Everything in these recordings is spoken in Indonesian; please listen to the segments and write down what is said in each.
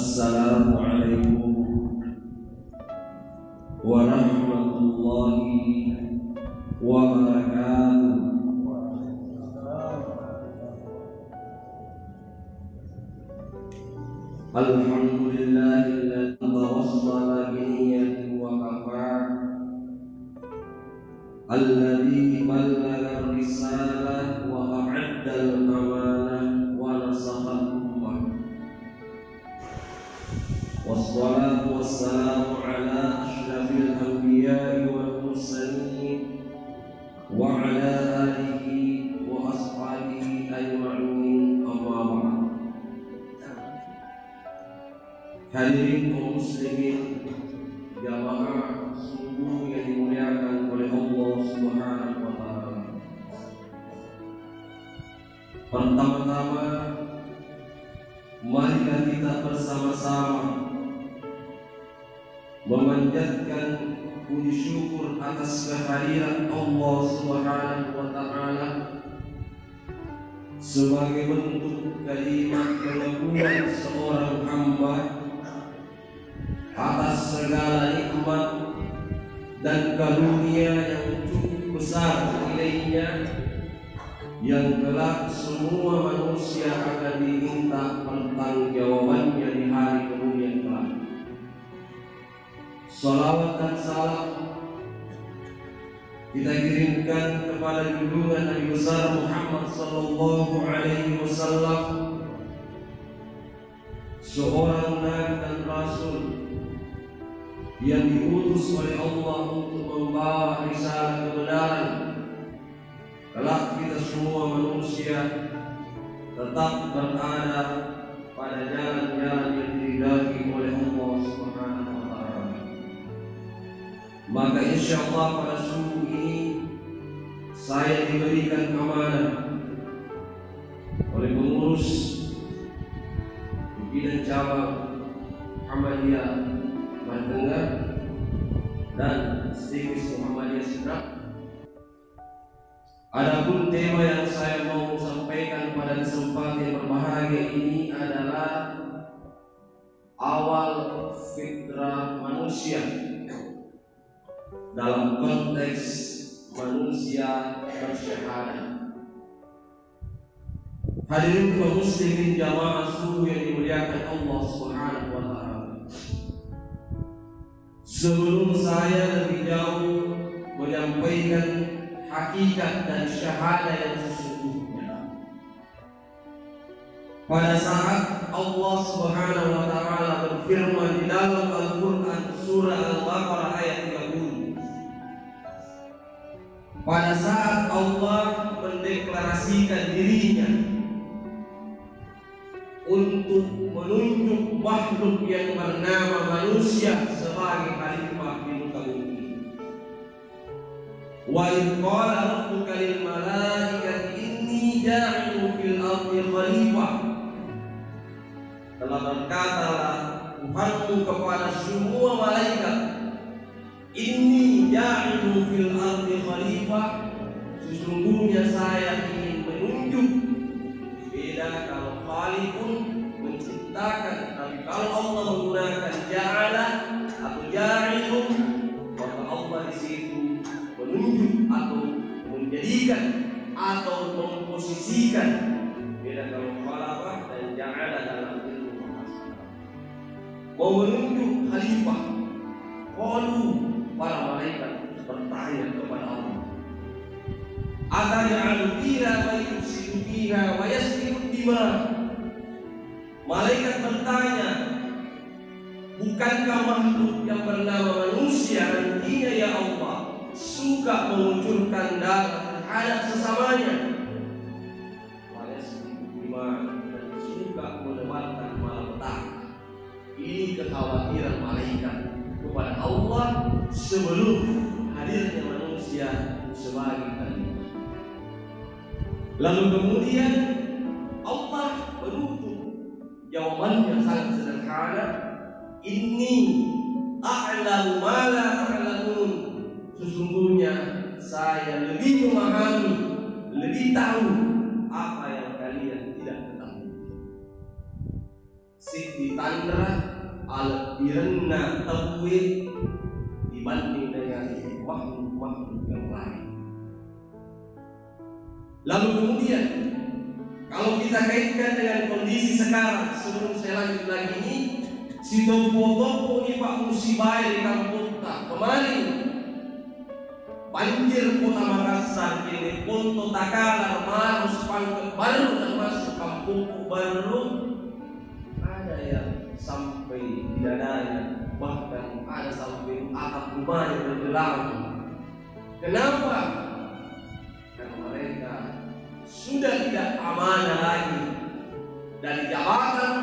Assalamualaikum warahmatullahi wabarakatuh. Alhamdulillahilladzi tawassala biniyati wa kafa, alladzi ballagha risalah wa a'adda al-amanah wa nasaha al-ummah. Wassalatu wassalamu ala asyrafil anbiya'i wal mursalin wa ala alihi wa ashabihi ajma'in, amma ba'd. Hadirin kaum muslimin, jamaah sungguh yang dimuliakan oleh Allah Subhanahu wa taala. Pertama-tama, marilah kita bersama-sama memanjatkan puji syukur atas kehadiran Allah Subhanahu wa taala sebagai bentuk kalimat pengakuan seorang hamba atas segala nikmat dan karunia yang cukup besar nilainya, yang kelak semua manusia akan diminta pertanggungjawabannya di hari kemudian kelak. Salawat dan salam kita kirimkan kepada junjungan Nabi besar Muhammad sallallahu alaihi wasallam, seorang nabi dan rasul yang diutus oleh Allah untuk membawa risalah kebenaran. Kelak kita semua manusia tetap berada pada jalan-jalan yang diridai oleh Allah Subhanahu wa taala. Maka insyaallah pada subuh ini saya diberikan amanah oleh pengurus bidang cabang Muhammadiyah Tengah dan Stikis Muhammadiyah Sidrap. Adapun tema yang saya mau sampaikan pada kesempatan yang berbahagia ini adalah awal fitrah manusia dalam konteks manusia bersyahadat. Hadirin kaum muslimin jamaah subuh yang dimuliakan Allah Subhanahu wa taala. Sebelum saya lebih jauh menyampaikan hakikat dan syahadat yang sesungguhnya, pada saat Allah Subhanahu wa taala berfirman di dalam Al-Qur'an surah Al-Baqarah ayat 30, pada saat Allah mendeklarasikan dirinya untuk menunjuk makhluk yang bernama manusia sebagai khalifah di muka bumi. Wa idh qala rabbuka lil malaikati inni ja'ilun fil ardi khalifah. Telah berkatalah Tuhanmu kepada semua malaikat, inni ja'ilun fil ardi khalifah, sesungguhnya saya ingin menunjuk. Beda kalau Khaliqun menciptakan, tapi kalau Allah menggunakan ja'ala atau ja'ilun, maka Allah di situ menunjuk atau menjadikan atau memposisikan. Beda kalau khalaqah dan ja'ala dalam ilmu bahasa. Mau menunjuk khalifah. Qalu, para malaikat bertanya kepada Allah, ataj'alu fiha man yufsidu fiha wa yasfiku dima. Malaikat bertanya, bukankah makhluk yang bernama manusia nantinya ya Allah suka mengucurkan darah terhadap sesamanya, wa yasfiku dima, dan suka menebarkan malapetaka. Ini kekhawatiran malaikat kepada Allah sebelum hadirnya manusia sebagai khalifah. Lalu kemudian Allah menutup jawabannya sangat sederhana, inni a'lamu ma la ta'lamun, sesungguhnya saya lebih memahami, lebih tahu apa yang kalian tidak ketahui. Siti Tandra al-Birna Tawil dibanding dengan makhluk-makhluk yang lain. Lalu kemudian kalau kita kaitkan dengan kondisi sekarang, sebelum saya lanjut lagi ini, si topo-topo ini Pak musibah di kampung tak kemarin banjir kota Makassar ini Ponto Takalar Marus Pangkep baru termasuk kampung baru ada yang sampai di dadanya, bahkan ada sampai atap rumahnya bergelam. Kenapa? Karena mereka sudah tidak amanah lagi dari jabatan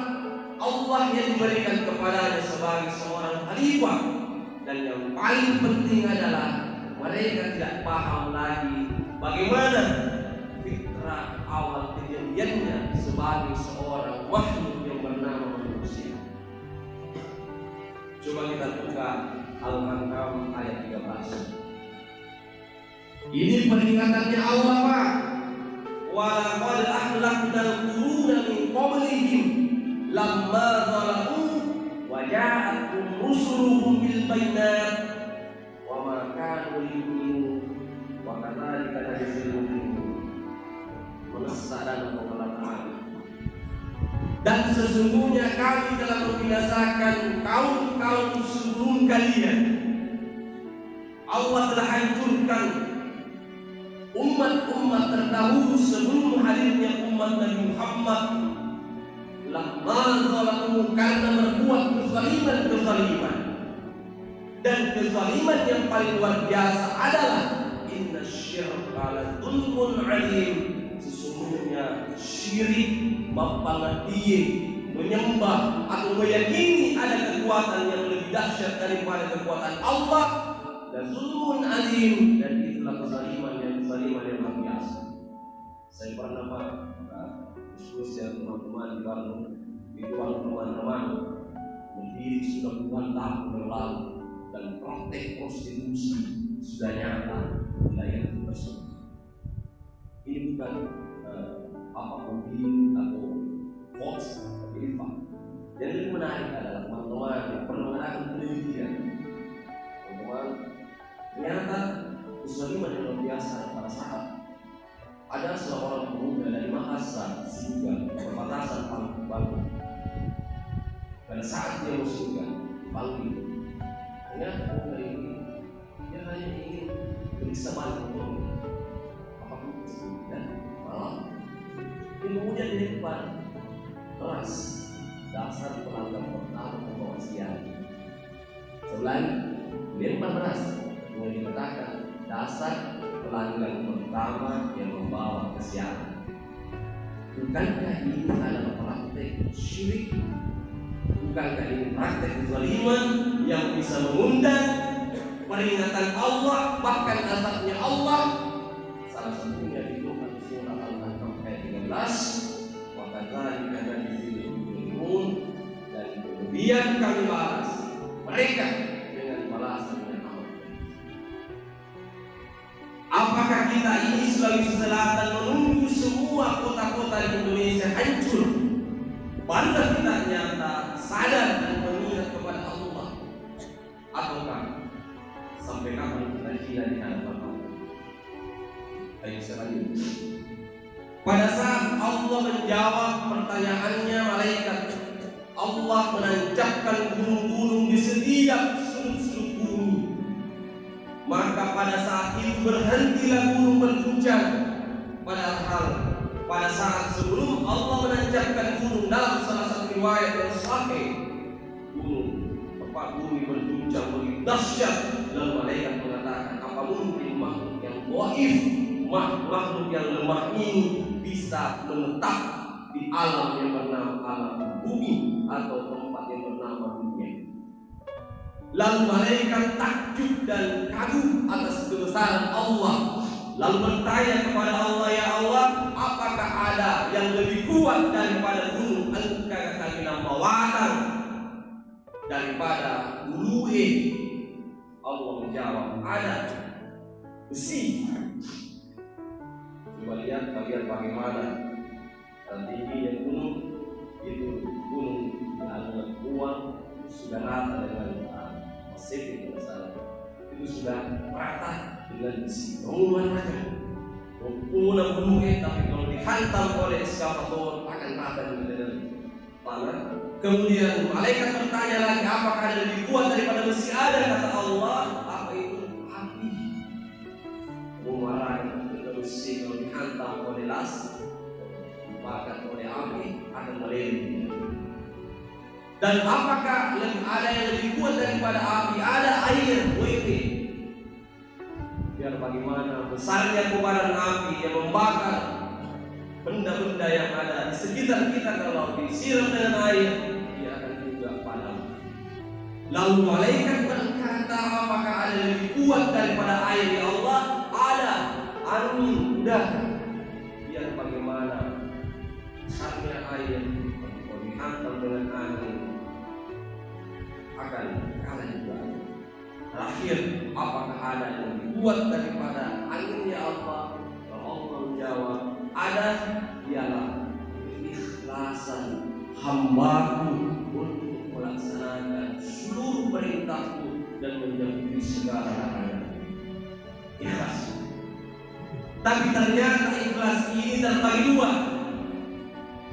Allah yang diberikan kepadanya sebagai seorang khalifah, dan yang paling penting adalah mereka tidak paham lagi bagaimana fitrah awal kejadiannya sebagai seorang makhluk yang bernama manusia. Coba kita buka Al-Ankam ayat 13. Ini peringatannya Allah, Pak. Walaqad ahlaknal quruna min qablihim lamma zalamu wa ja'atuhum rusuluhum bil bayyinat wa ma kanu liyu'minu wa kadzalika najzil mujrimin. Menassadan pengalaman. Dan sesungguhnya kami telah membinasakan kaum-kaum sebelum kalian. Allah telah hancurkan umat-umat terdahulu sebelum hadirnya umat Nabi Muhammad. Lamma zalamu, karena berbuat kezaliman. Dan kezaliman yang paling luar biasa adalah inna syirka la dzulmun 'adzim. Sesungguhnya syirik, mempangadiye, menyembah atau meyakini ada kekuatan yang lebih dahsyat daripada kekuatan Allah, dan zulmun 'adzim, dan itulah kezaliman yang luar biasa. Saya pernah Pak diskusi dengan teman-teman di Bandung, itu teman-teman berdiri sudah puluhan tahun berlalu dan praktek prostitusi sudah nyata di wilayah tersebut. Ini bukan opini atau hoax, tapi fakta. Yang lebih menarik adalah teman-teman yang pernah melakukan penelitian. Teman-teman, ternyata kezaliman yang luar biasa pada saat ada seorang pemuda dari Makassar, Singa, perbatasan Palu. Pada saat dia musibah dipanggil, ternyata pemuda ini dia hanya ingin periksa balik motornya, apapun itu, dan malam kemudian dilempar keras dasar pelanggar pertama kemanusiaan. Selain dilempar keras, mulai dikatakan dasar pelanggan pertama yang membawa kesialan. Bukankah ini adalah praktek syirik? Bukankah ini praktek kezaliman yang bisa mengundang peringatan Allah, bahkan azabnya Allah? Salah satunya di surah Al-Ankam ayat 13, wa kadzalika najzil mujrimin, dan kemudian kami balas mereka dengan balasan yang amat. Apakah kita ini Sulawesi Selatan menunggu semua kota-kota di Indonesia hancur baru kita nyata sadar dan mengingat kepada Allah? Ataukah sampai kapan kita hina di hadapan Allah? Ayo selanjutnya. Pada saat Allah menjawab pertanyaannya malaikat, Allah menancapkan gunung-gunung di setiap sudut-sudut bumi. Maka pada saat itu berhentilah gunung berguncang. Padahal pada saat sebelum Allah menancapkan gunung, dalam salah satu riwayat yang sahih, bumi berguncang begitu dahsyat. Lalu malaikat mengatakan, apa mungkin makhluk yang dhaif, makhluk yang lemah ini bisa menetap di alam yang bernama alam bumi atau tempat yang bernama dunia? Lalu malaikat takjub dan kagum atas kebesaran Allah. Lalu bertanya kepada Allah, ya Allah, apakah ada yang lebih kuat daripada gunung engkau kami bawatan daripada uluhe? Allah menjawab, ada. Besi. Coba lihat bagian bagaimana tingginya gunung itu, gunung aliran uang sudah rata dengan Pasifik masalah itu sudah rata dengan isi pengumuman raja pengumuman gunung tapi kalau dihantam oleh eskavator akan rata dengan tanah. Kemudian malaikat bertanya lagi, apakah ada lebih kuat daripada besi? Ada, kata Allah. Apa itu? Api. Memarahkan besi kalau dihantam oleh las, dibakar oleh api akan meleleh. Dan apakah ada yang lebih kuat daripada api? Ada, air, WP. Biar bagaimana besarnya kobaran api yang membakar benda-benda yang ada di sekitar kita, kalau disiram dengan air, dia akan juga padam. Lalu malaikat berkata, apakah ada yang lebih kuat daripada air? Ya Allah, ada, angin, udara. Biar bagaimana besarnya air, kalau dihantam dengan angin, akan kalah juga. Terakhir, apakah ada yang lebih kuat daripada angin? Ya Allah, kalau Allah menjawab, ada, ialah keikhlasan hambaku untuk melaksanakan seluruh perintahku dan menjauhi segala larangan. Ikhlas. Tapi ternyata ikhlas ini terbagi dua.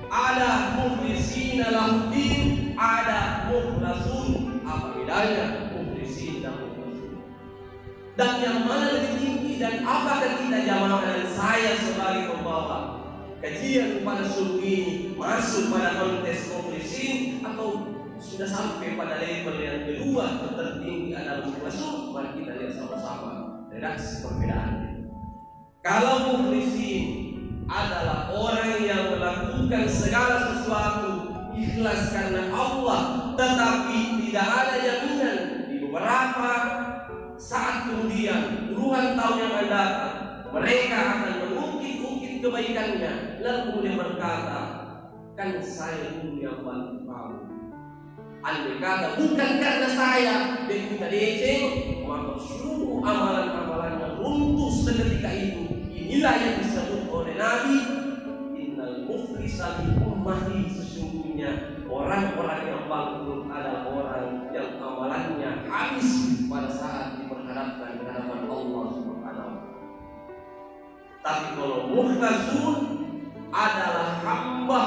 Ada mukhlisina lahuddin, ada mukhlasun. Apa bedanya mukhlisin dan mukhlasun? Dan yang mana lebih tinggi, dan apakah kita jamaah dan saya sebagai pembawa kajian pada suruh ini masuk pada kontes mukhlisin atau sudah sampai pada level yang kedua tertinggi adalah mukhlasun? Mari kita lihat sama-sama redaksi perbedaannya. Kalau mukhlisin adalah orang yang melakukan segala sesuatu ikhlas karena Allah, tetapi tidak ada jaminan di beberapa saat kemudian puluhan tahun yang akan datang mereka akan mengungkit-ungkit kebaikannya, lalu kemudian berkata, kan saya dulu yang bantu kamu. Andai kata bukan karena saya dan kita deceng, maka seluruh amalan-amalannya runtuh seketika itu. Inilah yang disebut oleh Nabi, innal muflisa min ummati, sesungguhnya orang-orang yang bangkrut adalah orang yang amalannya habis pada saat diperhadapkan di hadapan Allah Subhanahu wa taala. Tapi kalau mukhlasun adalah hamba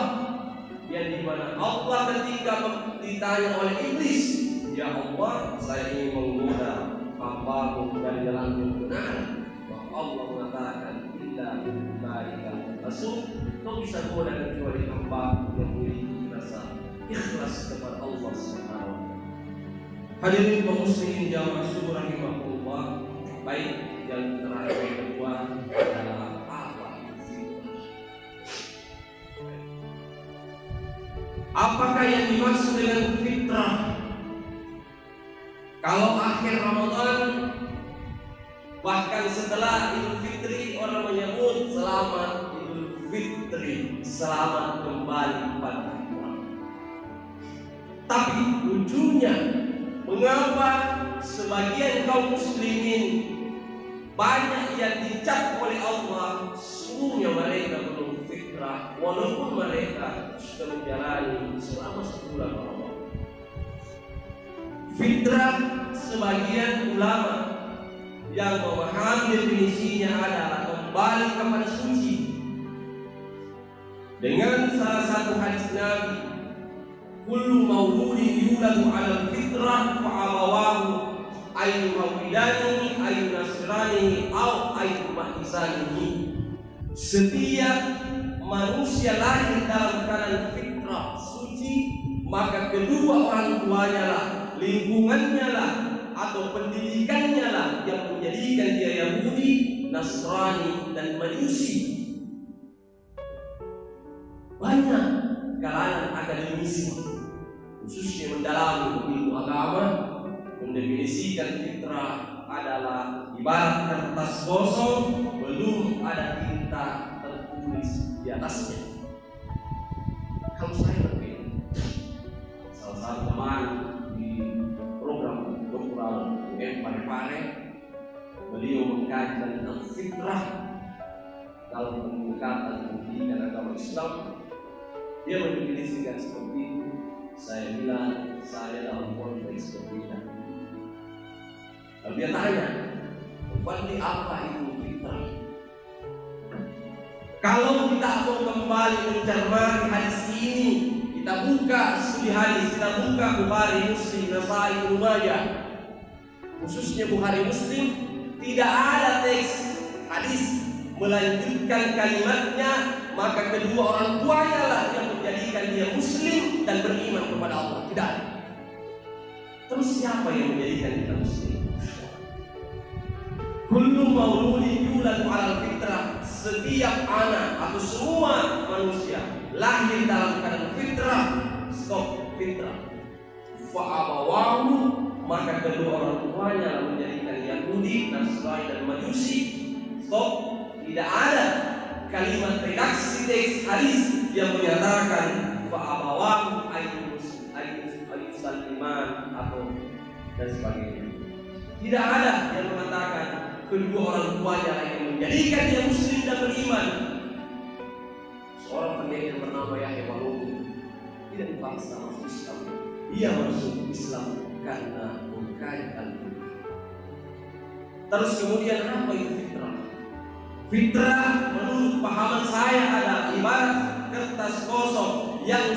yang dimana Allah ketika ditanya oleh iblis, ya Allah, saya ingin menggoda hamba-Mu dari jalan yang benar, maka Allah mengatakan, illa billahi rasul, kau bisa goda kecuali hamba yang memiliki rasa ikhlas kepada Allah Subhanahu wa taala. Hadirin kaum muslimin jamaah syukur rahimahullah. Baik, yang terakhir yang kedua adalah apa itu? Apakah yang dimaksud dengan fitrah? Kalau akhir Ramadan, bahkan setelah Idul Fitri, orang menyebut selamat Idul Fitri, selamat kembali pada fitrah. Tapi ujungnya, mengapa sebagian kaum muslimin banyak yang dicap oleh Allah sungguhnya mereka belum fitrah, walaupun mereka sudah menjalani selama sebulan Ramadan. Fitrah, sebagian ulama yang memahami definisinya adalah kembali kepada suci dengan salah satu hadis Nabi, kullu mauludin yuladu 'alal fitrah fa abawahu ayu mawlidanihi ayu nasranihi aw ayu mahsanihi. Setiap manusia lahir dalam keadaan fitrah suci, maka kedua orang tuanya lah, lingkungannya lah, atau pendidikannya lah yang menjadikan dia Yahudi, Nasrani dan Majusi. Banyak kalangan akademisi khususnya mendalami ilmu agama mendefinisikan fitrah adalah ibarat kertas kosong belum ada tinta tertulis di atasnya. Kalau saya berbeda, salah satu teman di program doktoral UN Parepare, beliau mengkaji tentang fitrah dalam pendekatan pendidikan agama Islam. Dia mendefinisikan seperti itu, Saya bilang saya dalam konteks berbeda. Lalu dia tanya, berarti apa itu fitrah? Kalau kita mau kembali mencermati hadis ini, kita buka studi hadis, kita buka Bukhari, Muslim, Nasai, Ibnu Majah, khususnya Bukhari, Muslim, tidak ada teks hadis melanjutkan kalimatnya, maka kedua orang tuanya lah yang menjadikan dia muslim dan beriman kepada Allah. Tidak ada. Terus siapa yang menjadikan kita muslim? Kullu mauludin yuladu 'alal fitrah. Setiap anak atau semua manusia lahir dalam keadaan fitrah. Stop, fitrah. Fa abawahu, maka kedua orang tuanya menjadikan Yahudi, Nasrani dan Majusi. Stop. Tidak ada kalimat redaksi teks hadis yang menyatakan fa'abawahu ayusaliman atau dan sebagainya. Tidak ada yang mengatakan kedua orang tuanya yang menjadikan dia muslim dan beriman. Seorang pendekar bernama Yahya Baluni tidak dipaksa masuk Islam. Dia masuk Islam karena mengkaji Al-Quran. Terus kemudian apa itu fitrah? Fitrah menurut pahaman saya adalah ibarat kertas kosong yang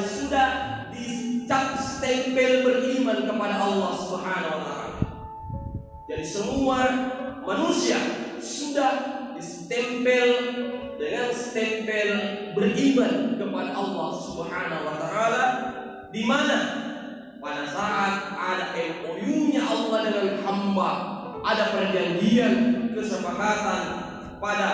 sudah dicap stempel beriman kepada Allah Subhanahu wa taala. Jadi semua manusia sudah distempel dengan stempel beriman kepada Allah Subhanahu wa taala, di mana pada saat ada MOU-nya Allah dengan hamba, ada perjanjian kesepakatan pada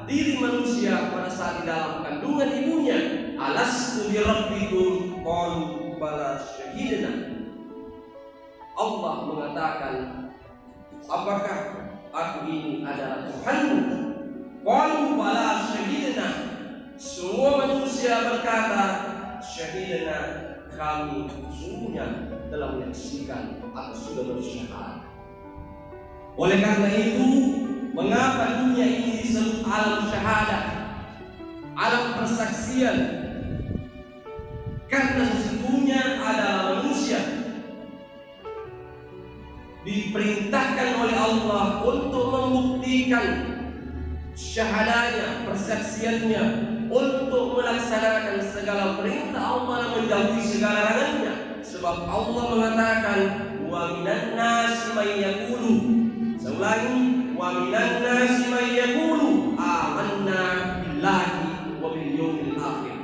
diri manusia pada saat di dalam kandungan ibunya. Alastu bi rabbikum qalu bala syahidna. Allah mengatakan, apakah aku ini adalah Tuhanmu? Qalu bala syahidna. Semua manusia berkata, syahidna, kami sungguhnya telah menyaksikan atau sudah bersyahadat. Oleh karena itu, mengapa dunia ini disebut alam syahadah, alam persaksian? Karena sesungguhnya adalah manusia diperintahkan oleh Allah untuk membuktikan syahadanya, persaksiannya, untuk melaksanakan segala perintah Allah dan menjauhi segala larangannya. Sebab Allah mengatakan, wa minan nasi may yaqulu, seulangi, wa minan nasi may yaqulu amanna billahi wa bil yaumil akhir.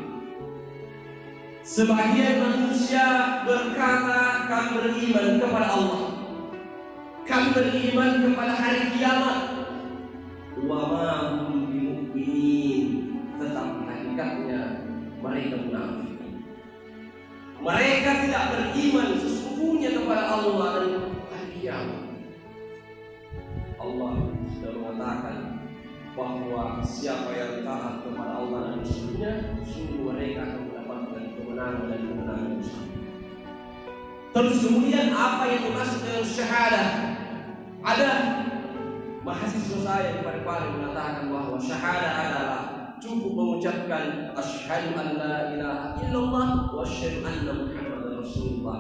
Sebagian manusia berkata, kami beriman kepada Allah, kami beriman kepada hari kiamat. Wa ma hum bimu'minin, tetapi hakikatnya mereka munafik. Mereka tidak beriman sesungguhnya kepada Allah dan hari kiamat. Allah sudah mengatakan bahwa siapa yang taat kepada Allah dan Rasulnya, sungguh mereka akan mendapatkan kemenangan dan kemenangan besar. Terus kemudian apa yang dimaksud dengan syahadah? Ada mahasiswa saya di Parepare mengatakan bahwa syahadah adalah cukup mengucapkan asyhadu an la ilaha illallah wa asyhadu anna muhammadar rasulullah.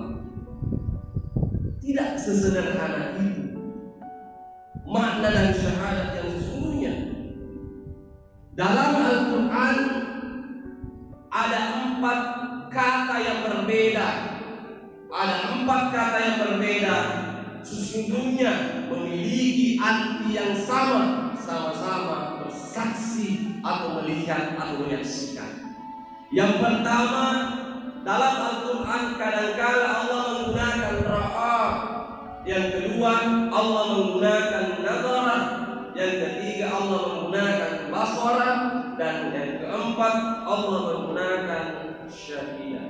Tidak sesederhana itu makna dan syahadat yang sesungguhnya. Dalam Al-Quran ada 4 kata yang berbeda. Ada 4 kata yang berbeda, sesungguhnya memiliki arti yang sama, sama-sama bersaksi atau melihat atau menyaksikan. Yang pertama, dalam Al-Quran kadang-kala Allah menggunakan ra'a. Yang kedua, Allah menggunakan nadara. Yang ketiga, Allah menggunakan basara. Dan yang keempat, Allah menggunakan syahidah.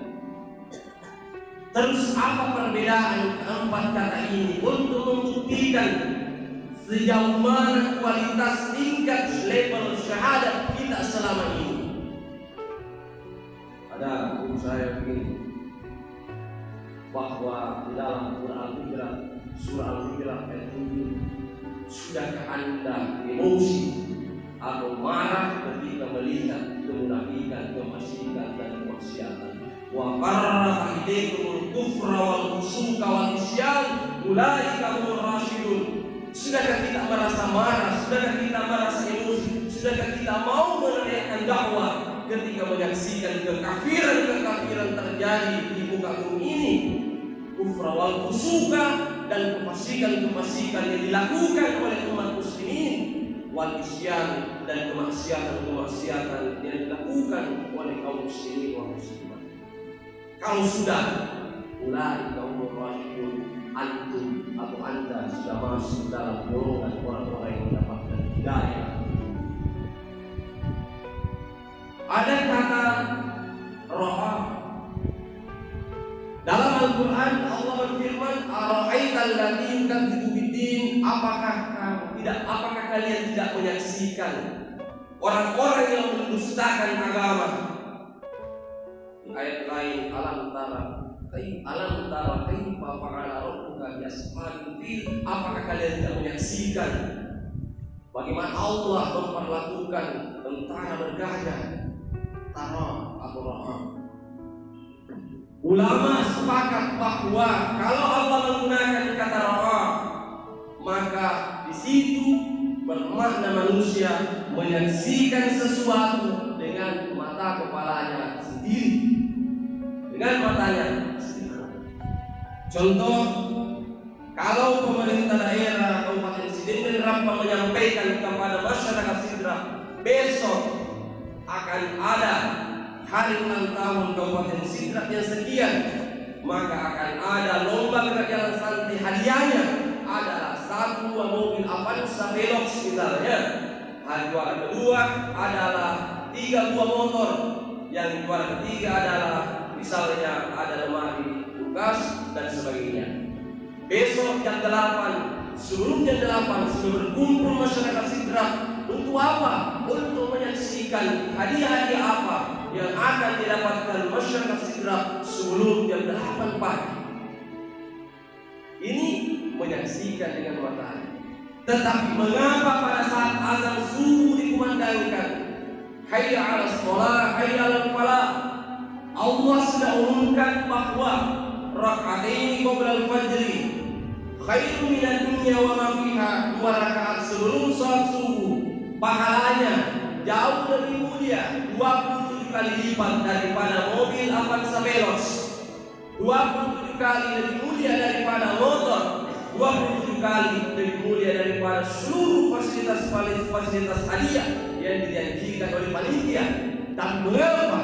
Terus apa perbedaan keempat kata ini untuk membuktikan sejauh mana kualitas tingkat level syahadat kita selama ini? Ada guru saya begini, bahwa di dalam surah Al-Hijrah ayat 7, sudahkah Anda emosi atau marah ketika melihat kemunafikan, kefasikan dan kemaksiatan? wa qarraha ilaykumul kufra wal fusuqa wal isyan ulaika humur rasyidun. Sudahkah kita merasa marah, sudahkah kita merasa emosi, sudahkah kita mau meneriakkan dakwah ketika menyaksikan kekafiran terjadi di muka bumi ini, kufra wal fusuqa, dan kefasikan yang dilakukan oleh umat muslimin, wal isyan, dan kemaksiatan yang dilakukan oleh kaum muslimin wal muslimat. Kalau sudah mulai kaum rasyidun, antum atau anda sudah masuk dalam golongan orang-orang yang mendapatkan hidayah. Ada kata ra'a. Dalam Al-Quran Allah berfirman, ara'aital ladzi yukadzibu biddin, apakah kalian tidak menyaksikan orang-orang yang mendustakan agama? Di ayat lain, alam tara kaifa fa'ala rabbuka bi ashabil fil, apakah kalian tidak menyaksikan bagaimana Allah memperlakukan tentara bergajah? Tara atau ra'a. Ulama sepakat bahwa kalau Allah menggunakan kata ra'a, maka di situ bermakna manusia menyaksikan sesuatu dengan mata kepalanya sendiri, dengan matanya sendiri. Contoh, kalau pemerintah daerah Kabupaten Sidin Rapa menyampaikan kepada masyarakat Sidra, besok akan ada hari ulang tahun Kabupaten Sidra yang sekian, maka akan ada lomba gerak jalan santai, hadiahnya adalah 1 mobil Avanza Velox misalnya. Hari juara kedua adalah 3 buah motor, yang juara ketiga adalah misalnya ada lemari kulkas dan sebagainya. Besok jam 8, sebelum jam 8 sudah berkumpul masyarakat Sidra. Untuk apa? Untuk menyaksikan hadiah-hadiah apa yang akan didapatkan masyarakat Sidra sebelum jam 8 pagi. Ini menyaksikan dengan matanya. Tetapi mengapa pada saat azan subuh dikumandangkan, hayya 'alas shalah, hayya 'alal falah, Allah sudah umumkan bahwa raka'ataini qabla al-fajri khairu minad dunya wa ma fiha, 2 rakaat sebelum salat subuh pahalanya jauh lebih mulia 27 kali lipat daripada mobil Avanza Velox, 27 kali lebih mulia daripada motor, 27 kali lebih mulia daripada seluruh fasilitas hadiah yang dijanjikan oleh panitia. Tapi mengapa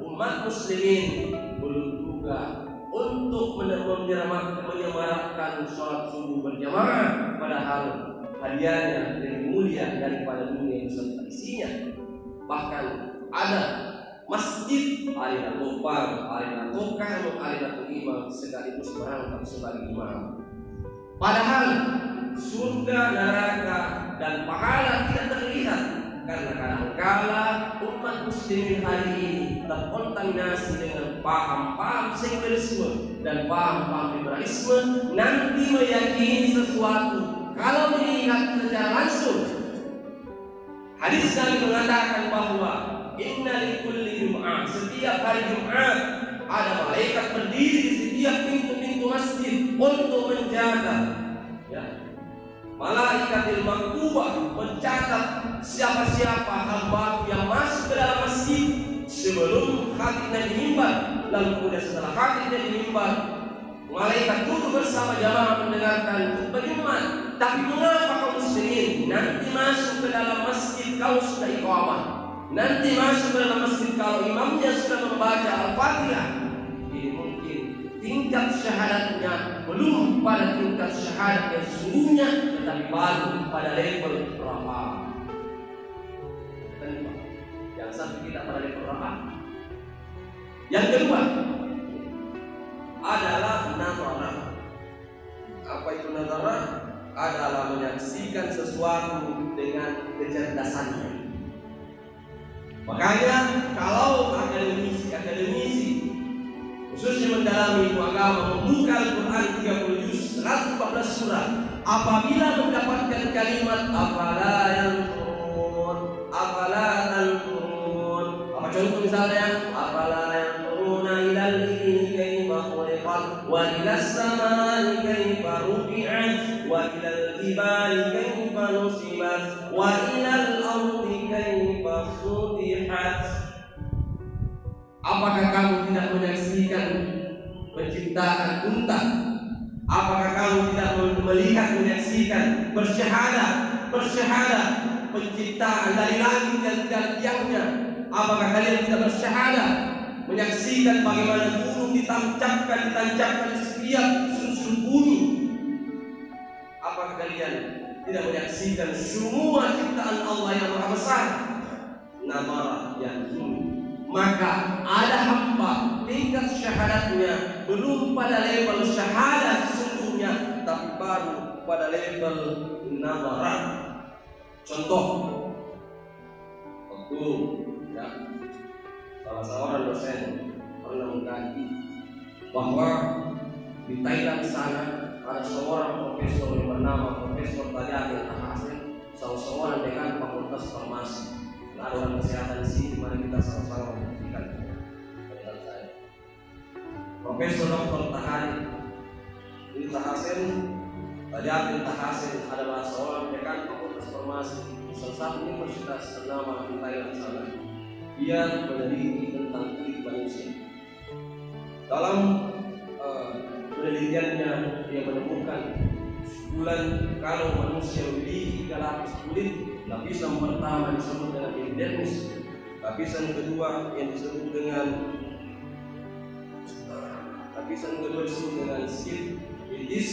umat muslimin belum juga untuk menyemarakkan sholat subuh berjamaah, padahal hadiahnya lebih mulia daripada dunia yang beserta isinya? Bahkan ada masjid Alina Topang, Alina Tokang, Alina Imam sekaligus berangkat sebagai imam. Padahal surga, neraka, dan pahala tidak terlihat karena kadang-kala umat muslimin hari ini terkontaminasi dengan paham-paham sekulerisme dan paham-paham liberalisme, nanti meyakini sesuatu kalau dilihat secara langsung. Hadis Nabi mengatakan bahwa inna likulli jum'ah, setiap hari Jumat ada malaikat berdiri di setiap pintu-pintu masjid untuk menjaga, ya, malaikatil maktubah, mencatat siapa-siapa hamba yang masuk ke dalam masjid sebelum khatibnya di mimbar, lalu kemudian setelah khatibnya di mimbar, malaikat duduk bersama jamaah mendengarkan khutbah Jumat. Tapi mengapa kaum muslimin nanti masuk ke dalam masjid kalau sudah iqamah, nanti masuk ke dalam masjid kalau imamnya sudah membaca Al-Fatihah? Ini mungkin tingkat syahadatnya belum pada tingkat syahadat yang sesungguhnya, tetapi baru pada level ra'a. Yang satu kita pada level ra'a. Yang kedua adalah nazarah. Apa itu nazarah? Adalah menyaksikan sesuatu dengan kecerdasannya. Makanya kalau akademisi khususnya mendalami ilmu agama membuka Al-Quran 30 juz 114 surah, apabila mendapatkan kalimat afala yanzurun, apa contoh misalnya afala yanzuruna ila sutihat wa ilas samai kaifa rufi'at wa ilal jibali kaifa nusibat wa ilal ardi kaifa sutihat. Apakah kamu tidak menyaksikan penciptaan unta? Apakah kamu tidak melihat menyaksikan bersyahadah penciptaan dari langit dan tiangnya? Apakah kalian tidak bersyahadah menyaksikan bagaimana gunung ditancapkan di setiap sudut bumi? Apakah kalian tidak menyaksikan semua ciptaan Allah yang maha besar? Namara yang dulu. Maka ada hamba tingkat syahadatnya belum pada level syahadat sesungguhnya, tapi baru pada level namara. Contoh, waktu ya, salah seorang dosen pernah mengkaji bahwa di Thailand sana ada seorang profesor yang bernama Profesor Tajat Hasan, salah seorang dekan Fakultas Farmasi. Ada orang kesehatan di sini, dimana kita sama-sama membuktikan pendapat saya. Profesor Dr. Tahari bin Tahasen, Tajat bin Tahasen adalah seorang dekan Fakultas Farmasi di salah satu universitas ternama di Thailand sana. Dia meneliti tentang kulit manusia. Dalam penelitiannya dia menemukan bulan kalau manusia memiliki 3 lapis kulit. Lapisan pertama disebut dengan epidermis, lapisan kedua yang disebut dengan cutis,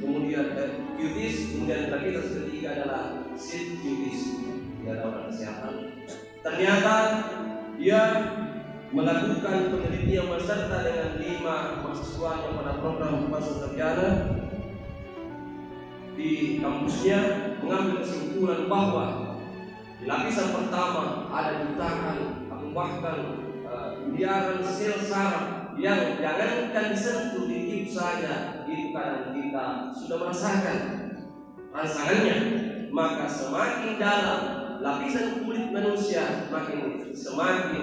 kemudian lapisan ketiga adalah cutis. Dia adalah orang kesehatan. Ternyata dia melakukan penelitian beserta dengan 5 mahasiswanya pada program Pasca Sarjana di kampusnya, mengambil kesimpulan bahwa di lapisan pertama ada jutaan atau bahkan miliaran sel saraf yang jangankan disentuh ditiup saja, itu kadang kita sudah merasakan rangsangannya. Maka semakin dalam lapisan kulit manusia, semakin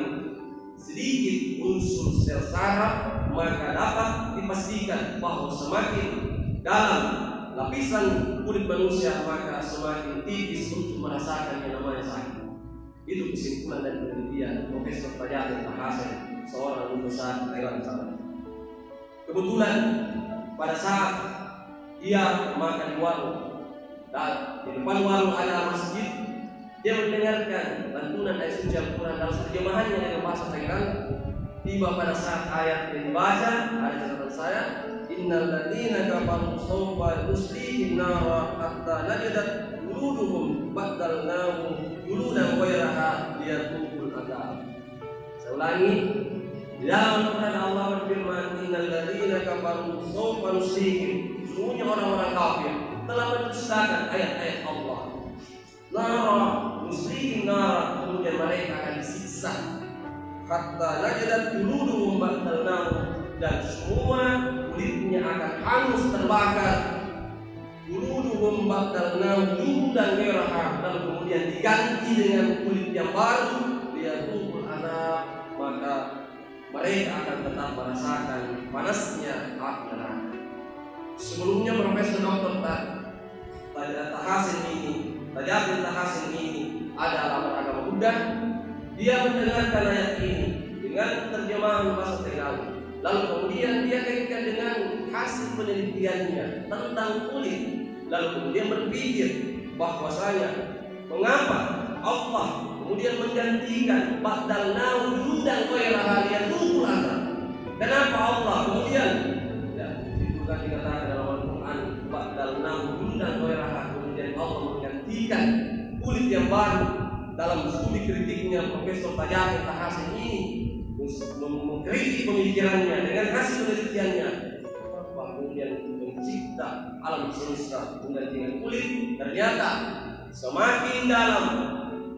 sedikit unsur sel saraf, maka dapat dipastikan bahwa semakin dalam lapisan kulit manusia maka semakin tipis untuk merasakan yang namanya sakit. Itu kesimpulan dari penelitian Profesor Tajat Hasan, seorang lulusan Thailand sana. Kebetulan pada saat dia makan di warung dan di depan warung ada masjid, dia mendengarkan lantunan ayat suci Al-Quran dalam terjemahannya dengan bahasa Thailand. Tiba pada saat ayat yang dibaca, ada catatan saya, innal ladzina kafaru sawfa nuslihim nara hatta najadat juluduhum baddalnahum juludan ghairaha liyadhuqul adzab. Saya ulangi, di dalam Al-Quran Allah berfirman, innal ladzina kafaru sawfa nuslihim, sesungguhnya orang-orang kafir telah mendustakan ayat-ayat Allah. Nara nuslihim nara, kemudian mereka akan disiksa. Hatta najadat juluduhum baddalnahum, dan semua kulitnya akan hangus terbakar. Juluduhum baddalnahum juludan ghairaha, dan kemudian diganti dengan kulit yang baru. Liyadhuqul adzab, maka mereka akan tetap merasakan panasnya api neraka. Sebelumnya Profesor Dr. Tajat Hasan ini adalah beragama Buddha. Dia mendengarkan ayat ini dengan terjemahan bahasa Thailand. Lalu kemudian dia kaitkan dengan hasil penelitiannya tentang kulit. Lalu kemudian berpikir bahwasanya mengapa Allah kemudian menggantikan baddalnahu juludan ghairaha liyadhuqul adzab. Kenapa Allah kemudian itu kan dikatakan dalam Al-Quran baddalnahu juludan ghairaha, kemudian Allah menggantikan kulit yang baru. Dalam studi kritiknya Profesor Tajat Hasan ini mengkritik pemikirannya dengan hasil penelitiannya, kemudian mencipta alam semesta menggantikan kulit. Ternyata semakin dalam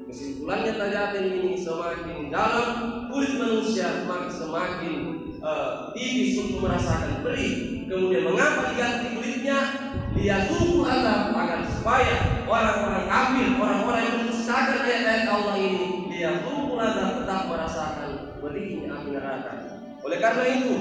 kesimpulannya Tajat ini, semakin dalam kulit manusia maka semakin tipis untuk merasakan perih. Kemudian mengapa diganti kulitnya? Liyadhuqul adzab, agar supaya orang-orang kafir, orang-orang yang mendustakan ayat-ayat Allah ini, liyadhuqul adzab, tetap merasakan pedihnya api neraka. Oleh karena itu,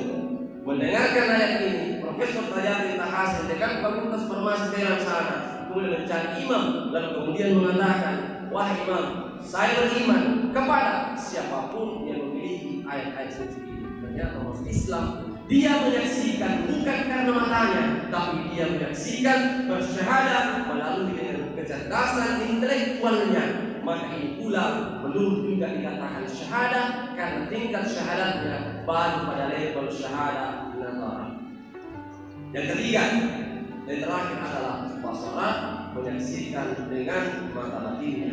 Mendengarkan ayat ini, Profesor Tayatin Tahasin dekan Fakultas Farmasi Thailand sana kemudian mencari imam, lalu kemudian mengatakan, wahai imam, saya beriman kepada siapapun yang memiliki ayat-ayat suci ini. Ternyata masuk Islam, dia menyaksikan bukan karena matanya, tapi dia menyaksikan bersyahadat melalui dengan kecerdasan intelektualnya. Maka ini pula belum juga dikatakan syahadat karena tingkat syahadatnya baru pada level syahadat nazar. Yang ketiga dan terakhir adalah basara, menyaksikan dengan mata batinnya.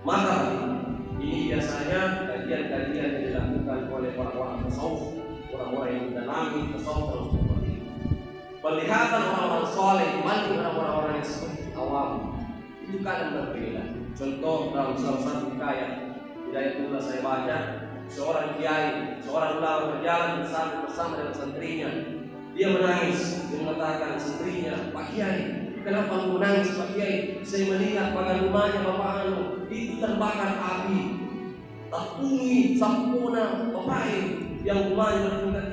Mata batin ini biasanya kajian-kajian yang dilakukan oleh orang-orang tasawuf, orang-orang yang mendalami tasawuf terus seperti itu. Penglihatan orang-orang soleh dibanding orang-orang yang seperti awam itu kadang berbeda. Contoh dalam salah satu hidayatullah saya baca, seorang kiai, seorang ulama berjalan bersama dengan santrinya. Dia menangis, dia mengatakan santrinya, Pak Kiai, kenapa kamu menangis Pak Kiai? Saya melihat pagar rumahnya Bapak anu itu terbakar api. Tapungi, sampuna, Bapak yang rumahnya bertingkat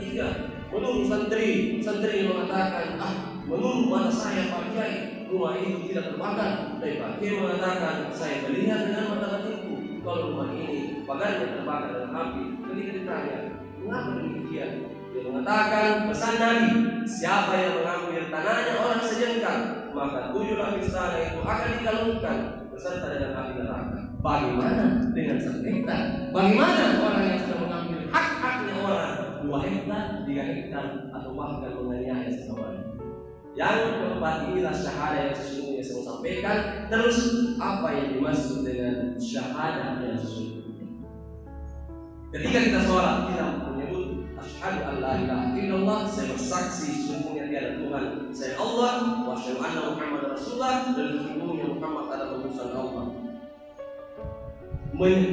3. Menurut santri mengatakan, menurut mata saya Pak Kiai, rumah itu tidak terbakar. Tapi Pak Kiai mengatakan, saya melihat dengan mata batinku kalau rumah ini pagarnya terbakar dengan api. Ketika ditanya, mengapa demikian? Dia mengatakan pesan Nabi, siapa yang mengambil tanahnya orang sejengkal, maka 7 lapis tanah itu akan dikalungkan beserta dengan api neraka. Bagaimana dengan sengketa? Bagaimana orang yang sudah mengambil hak-haknya orang 2 hektar, 3 hektar, atau bahkan menganiaya seseorang? Yang keempat inilah syahadah yang sesungguhnya saya sampaikan. Terus apa yang dimaksud dengan syahadah yang sesungguhnya? Ketika kita sholat, kita menyebut asyhadu an la ilaha illallah, saya bersaksi sesungguhnya tiada Tuhan selain Allah, wa asyhadu anna Muhammadar Rasulullah, dan sesungguhnya Muhammad adalah utusan Allah.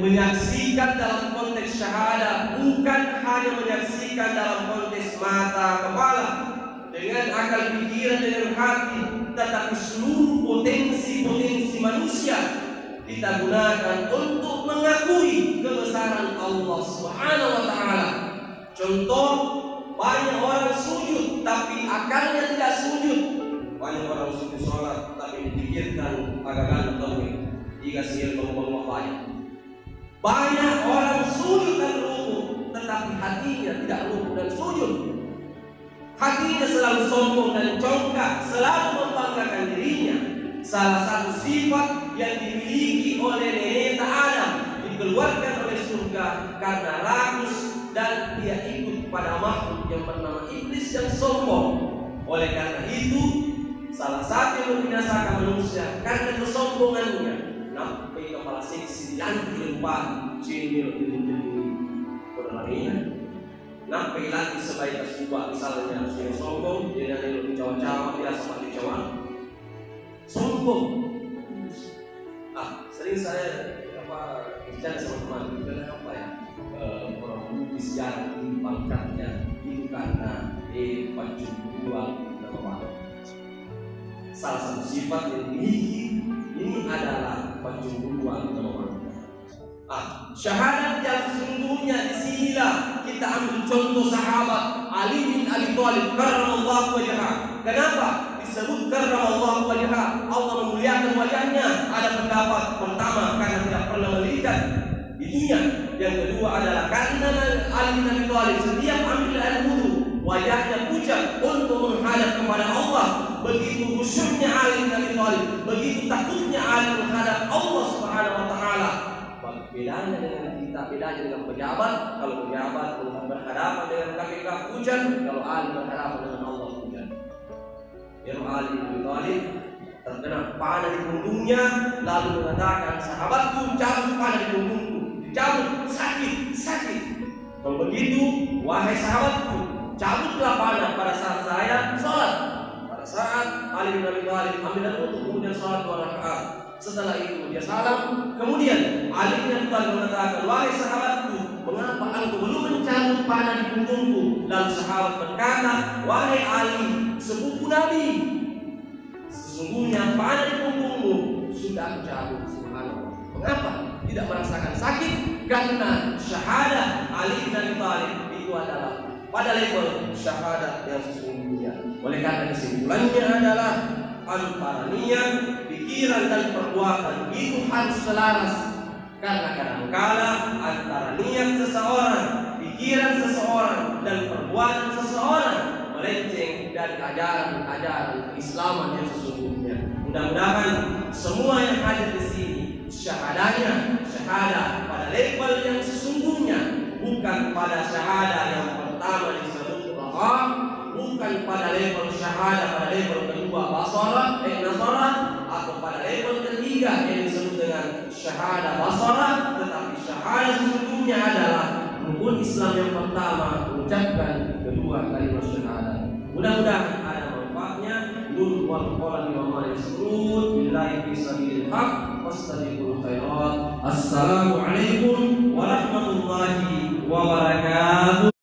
Menyaksikan dalam konteks syahadah bukan hanya menyaksikan dalam konteks mata kepala dengan akal pikiran dengan hati, tetapi seluruh potensi manusia kita gunakan untuk mengakui kebesaran Allah Subhanahu wa taala. Contoh, banyak orang sujud tapi akalnya tidak sujud. Banyak orang sujud sholat tapi dipikirkan agak tauhid. Jika sihir bangun banyak. Banyak orang sujud dan ruku tetapi hatinya tidak ruku dan sujud. Hatinya selalu sombong dan congkak, selalu membanggakan dirinya. Salah satu sifat yang dimiliki oleh nenek Adam dikeluarkan oleh surga karena rakus dan dia ikut pada makhluk yang bernama iblis yang sombong. Oleh karena itu, salah satu yang membinasakan manusia karena kesombongannya, sampai kepala seksi yang dilempar cendil berlarian. Sampai lagi sebaik subah misalnya sudah sombong, dia yang dicawa-cawa biasa pakai cawa. Sombong. Sering saya bicara sama teman, kenapa ya orang Bugis yang pangkatnya itu karena baju uang dan apa? Salah satu sifat yang dimiliki ini adalah baju uang dan apa? Syahadat yang sesungguhnya disinilah kita ambil contoh sahabat Ali bin Abi Thalib karramallahu wajhah. Kenapa disebut karramallahu wajhah? Allah memuliakan wajahnya. Ada pendapat pertama karena tidak pernah melihat di dunia. Yang kedua adalah karena Ali bin Abi Thalib setiap ambil air wudu wajahnya pucat untuk menghadap kepada Allah. Begitu khusyuknya Ali bin Abi Thalib, begitu takutnya Ali menghadap Allah Subhanahu wa taala. Bedanya dengan kita, bedanya dengan pejabat. Kalau pejabat berhadapan dengan KPK hujan, kalau Ali berhadapan dengan Allah hujan. Yang Ali bin Abi Thalib terkena panah di punggungnya, lalu mengatakan, sahabatku cabut panah di punggungku, dicabut, sakit. Kalau begitu, wahai sahabatku, cabutlah panah pada saat saya sholat. Pada saat Ali bin Abi Thalib ambil wudu kemudian sholat 2 rakaat. Setelah itu dia salam. Kemudian Ali bin Abi Thalib mengatakan, wahai sahabatku, mengapa engkau belum mencabut panah di punggungku? Lalu sahabat berkata, wahai Ali, sepupu Nabi, sesungguhnya panah di punggungmu sudah dicabut. Subhanallah. Mengapa tidak merasakan sakit? Karena syahadat Ali bin Abi Thalib itu adalah pada level syahadat yang sesungguhnya. Oleh karena kesimpulannya adalah antara niat, pikiran dan perbuatan itu harus selaras. Karena kadang-kala antara niat seseorang, pikiran seseorang dan perbuatan seseorang melenceng dari ajaran Islaman yang sesungguhnya. Mudah-mudahan semua yang hadir di sini syahadat pada level yang sesungguhnya, bukan pada syahadah yang pertama disebut Rahman, bukan pada level syahadah pada level kedua Nasara, atau pada level ketiga yang disebut dengan syahadah Basara, tetapi syahadah sesungguhnya adalah rukun Islam yang pertama, mengucapkan kedua kalimat syahadah. Mudah-mudahan ada manfaatnya. Nur wal qalam wa ma yasrun billahi fi sabilil haq wastabiqul khairat. Assalamualaikum warahmatullahi wabarakatuh.